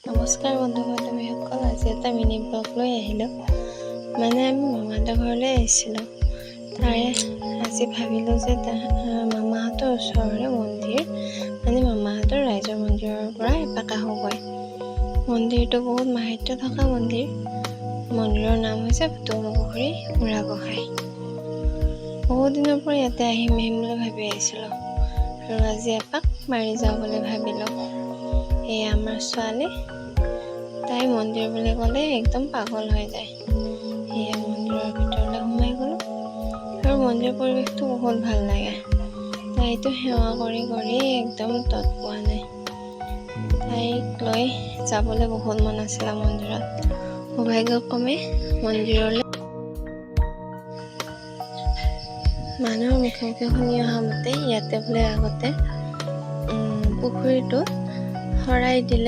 নমস্কাৰ বন্ধু বান্ধৱীসকল, আজি এটা মিনি ব্লগ লৈ আহিলোঁ। আমি মামাহঁতৰ ঘৰলৈ আহিছিলোঁ। তাৰে আজি ভাবিলোঁ যে মামাহঁতৰ ওচৰৰে মন্দিৰ, মামাহঁতৰ ৰাইজৰ মন্দিৰৰ পৰা এপাক আহোঁগৈ। মন্দিৰটো বহুত মাহাত্ম্য থকা মন্দিৰ। মন্দিৰৰ নাম হৈছে পুখুৰী বুঢ়া গোঁসাই। বহুত দিনৰ পৰা ইয়াতে আহিম বুলি ভাবি আহিছিলোঁ আৰু আজি এপাক মাৰি যাওঁ বুলি ভাবিলোঁ। এয়া আমাৰ ছোৱালী, তাই মন্দিৰ বুলি ক'লে একদম পাগল হৈ যায়। সেয়া মন্দিৰৰ ভিতৰলৈ সোমাই গ'লোঁ আৰু মন্দিৰৰ পৰিৱেশটো বহুত ভাল লাগে। তাইতো সেৱা কৰি কৰি একদম তত পোৱা নাই। তাইক লৈ যাবলৈ বহুত মন আছিলে মন্দিৰত। সৌভাগ্যক্ৰমে মন্দিৰলৈ মানুহৰ মুখে মুখে শুনি অহা মতে ইয়াতে বোলে আগতে পুখুৰীটোত শৰাই দিলে